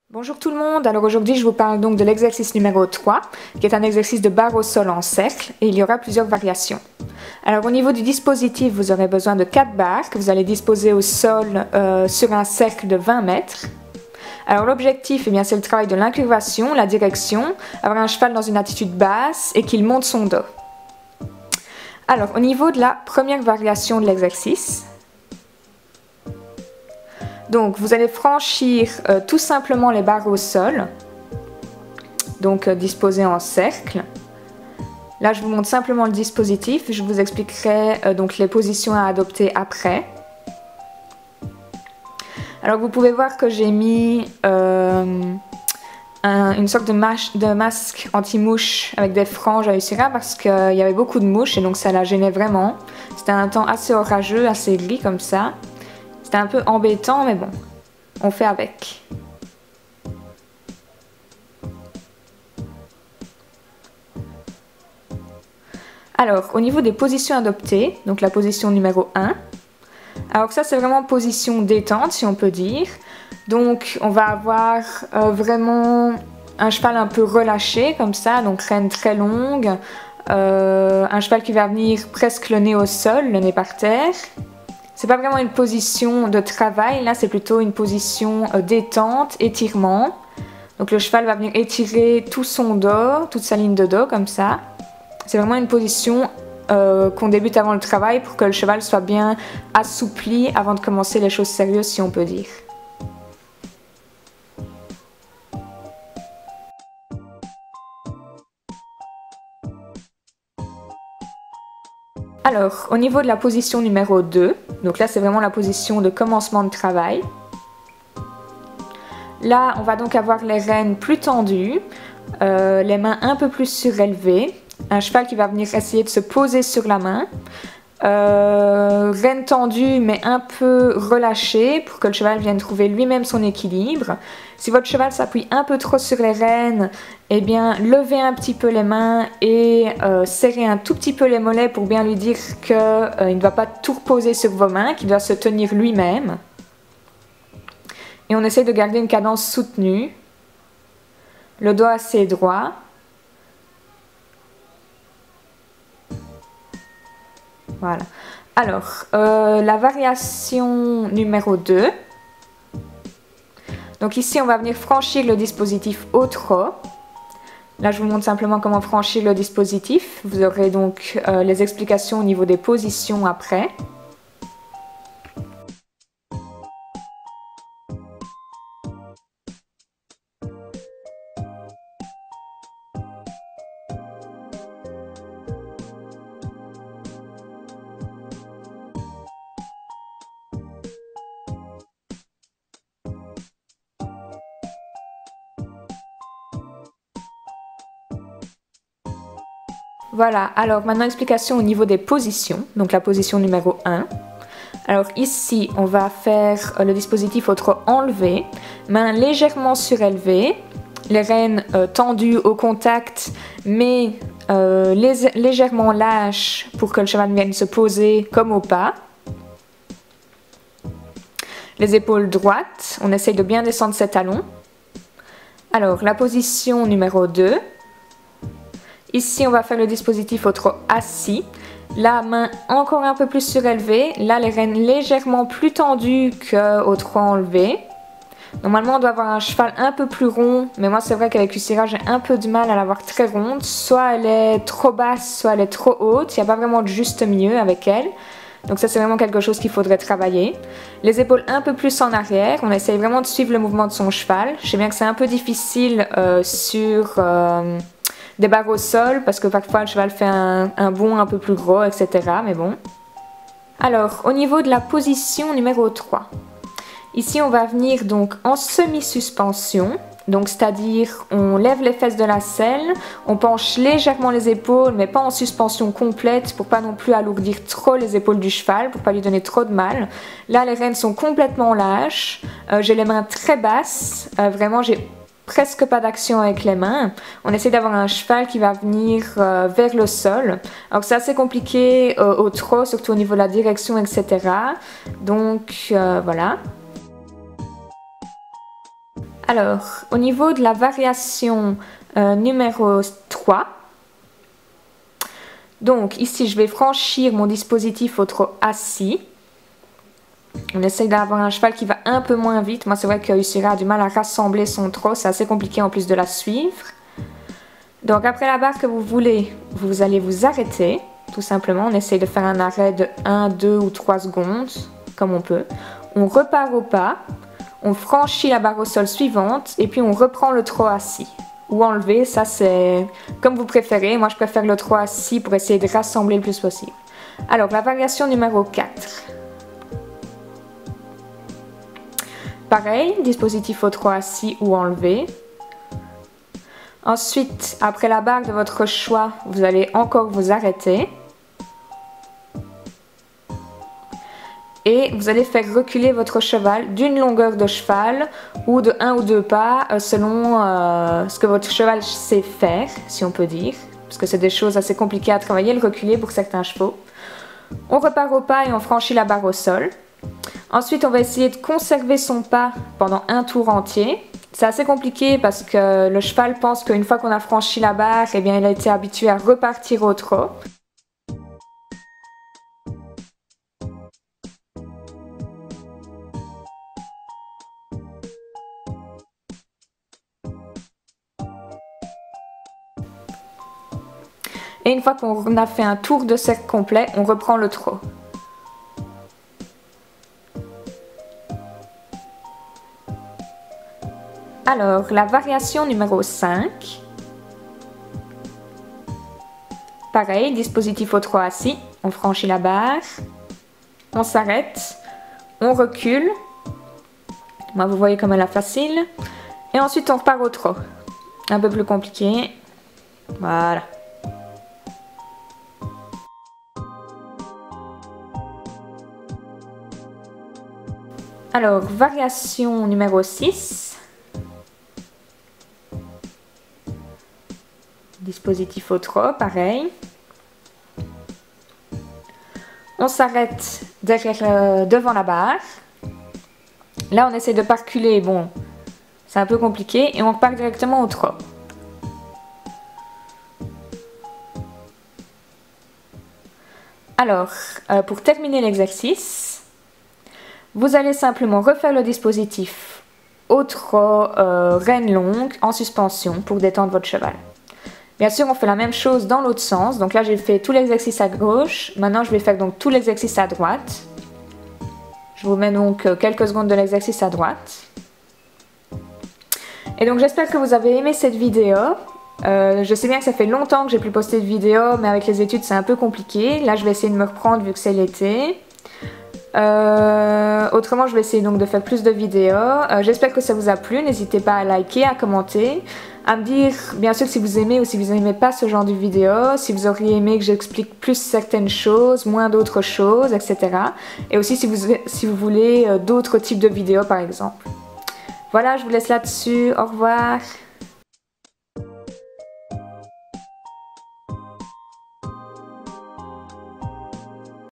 Bonjour tout le monde, alors aujourd'hui je vous parle donc de l'exercice numéro 3 qui est un exercice de barre au sol en cercle et il y aura plusieurs variations. Alors au niveau du dispositif vous aurez besoin de 4 barres que vous allez disposer au sol sur un cercle de 20 mètres. Alors l'objectif c'est le travail de l'inclination, la direction, avoir un cheval dans une attitude basse et qu'il monte son dos. Alors au niveau de la première variation de l'exercice, donc vous allez franchir tout simplement les barres au sol, donc disposées en cercle. Là je vous montre simplement le dispositif, je vous expliquerai donc les positions à adopter après. Alors vous pouvez voir que j'ai mis une sorte de masque anti-mouche avec des franges à Ursera parce qu'il y avait beaucoup de mouches et donc ça la gênait vraiment. C'était un temps assez orageux, assez gris comme ça. C'était un peu embêtant, mais bon, on fait avec. Alors, au niveau des positions adoptées, donc la position numéro 1, alors ça c'est vraiment position détente, si on peut dire. Donc, on va avoir vraiment un cheval un peu relâché, comme ça, donc rêne très longue, un cheval qui va venir presque le nez au sol, le nez par terre. C'est pas vraiment une position de travail, là c'est plutôt une position détente, étirement. Donc le cheval va venir étirer tout son dos, toute sa ligne de dos comme ça. C'est vraiment une position qu'on débute avant le travail pour que le cheval soit bien assoupli avant de commencer les choses sérieuses, si on peut dire. Alors, au niveau de la position numéro 2, donc là c'est vraiment la position de commencement de travail. Là, on va donc avoir les rênes plus tendues, les mains un peu plus surélevées, un cheval qui va venir essayer de se poser sur la main, rênes tendues mais un peu relâchées pour que le cheval vienne trouver lui-même son équilibre. Si votre cheval s'appuie un peu trop sur les rênes, eh bien levez un petit peu les mains et serrez un tout petit peu les mollets pour bien lui dire qu'il ne va pas tout reposer sur vos mains, qu'il doit se tenir lui-même. Et on essaie de garder une cadence soutenue, le dos assez droit. Voilà. Alors, la variation numéro 2. Donc ici, on va venir franchir le dispositif au trot. Là, je vous montre simplement comment franchir le dispositif. Vous aurez donc les explications au niveau des positions après. Voilà, alors maintenant explication au niveau des positions, donc la position numéro 1. Alors ici, on va faire le dispositif au trot enlevé, mains légèrement surélevées, les rênes tendues au contact, mais légèrement lâches pour que le cheval vienne se poser comme au pas. Les épaules droites, on essaye de bien descendre ses talons. Alors, la position numéro 2. Ici, on va faire le dispositif au trot assis. La main encore un peu plus surélevée. Là, les rênes légèrement plus tendues qu'au trot enlevé. Normalement, on doit avoir un cheval un peu plus rond. Mais moi, c'est vrai qu'avec Ursera, j'ai un peu de mal à l'avoir très ronde. Soit elle est trop basse, soit elle est trop haute. Il n'y a pas vraiment de juste milieu avec elle. Donc ça, c'est vraiment quelque chose qu'il faudrait travailler. Les épaules un peu plus en arrière. On essaye vraiment de suivre le mouvement de son cheval. Je sais bien que c'est un peu difficile sur des barres au sol parce que parfois le cheval fait un bond un peu plus gros, etc. Mais bon. Alors, au niveau de la position numéro 3. Ici, on va venir donc en semi-suspension. Donc, c'est-à-dire, on lève les fesses de la selle, on penche légèrement les épaules, mais pas en suspension complète pour pas non plus alourdir trop les épaules du cheval, pour pas lui donner trop de mal. Là, les rênes sont complètement lâches. J'ai les mains très basses. Vraiment, j'ai presque pas d'action avec les mains. On essaie d'avoir un cheval qui va venir vers le sol. Alors, c'est assez compliqué au trot, surtout au niveau de la direction, etc. Donc, voilà. Alors, au niveau de la variation numéro 3, donc ici je vais franchir mon dispositif au trot assis. On essaye d'avoir un cheval qui va un peu moins vite. Moi c'est vrai que Ursula a du mal à rassembler son trot, c'est assez compliqué en plus de la suivre. Donc après la barre que vous voulez, vous allez vous arrêter, tout simplement. On essaye de faire un arrêt de 1, 2 ou 3 secondes, comme on peut. On repart au pas. On franchit la barre au sol suivante et puis on reprend le trot assis. Ou enlever, ça c'est comme vous préférez. Moi je préfère le trot assis pour essayer de rassembler le plus possible. Alors la variation numéro 4. Pareil, dispositif au trot assis ou enlever. Ensuite, après la barre de votre choix, vous allez encore vous arrêter. Et vous allez faire reculer votre cheval d'une longueur de cheval ou de 1 ou 2 pas selon ce que votre cheval sait faire, si on peut dire. Parce que c'est des choses assez compliquées à travailler, le reculer pour certains chevaux. On repart au pas et on franchit la barre au sol. Ensuite, on va essayer de conserver son pas pendant un tour entier. C'est assez compliqué parce que le cheval pense qu'une fois qu'on a franchi la barre, eh bien, il a été habitué à repartir au trot. Et une fois qu'on a fait un tour de cercle complet, on reprend le trot. Alors, la variation numéro 5. Pareil, dispositif au trot assis, on franchit la barre, on s'arrête, on recule. Moi, vous voyez comme elle est facile. Et ensuite, on repart au trot. Un peu plus compliqué. Voilà. Alors, variation numéro 6. Dispositif au trot, pareil. On s'arrête devant la barre. Là, on essaie de pas reculer. Bon, c'est un peu compliqué. Et on repart directement au trot. Alors, pour terminer l'exercice, vous allez simplement refaire le dispositif au trot reine longue en suspension pour détendre votre cheval. Bien sûr, on fait la même chose dans l'autre sens. Donc là, j'ai fait tout l'exercice à gauche. Maintenant, je vais faire donc tout l'exercice à droite. Je vous mets donc quelques secondes de l'exercice à droite. Et donc, j'espère que vous avez aimé cette vidéo. Je sais bien que ça fait longtemps que j'ai plus posté de vidéo, mais avec les études, c'est un peu compliqué. Là, je vais essayer de me reprendre vu que c'est l'été. Autrement, je vais essayer donc de faire plus de vidéos. J'espère que ça vous a plu. N'hésitez pas à liker, à commenter, à me dire bien sûr si vous aimez ou si vous n'aimez pas ce genre de vidéo, si vous auriez aimé que j'explique plus certaines choses, moins d'autres choses, etc. Et aussi si vous voulez d'autres types de vidéos par exemple. Voilà, je vous laisse là-dessus. Au revoir.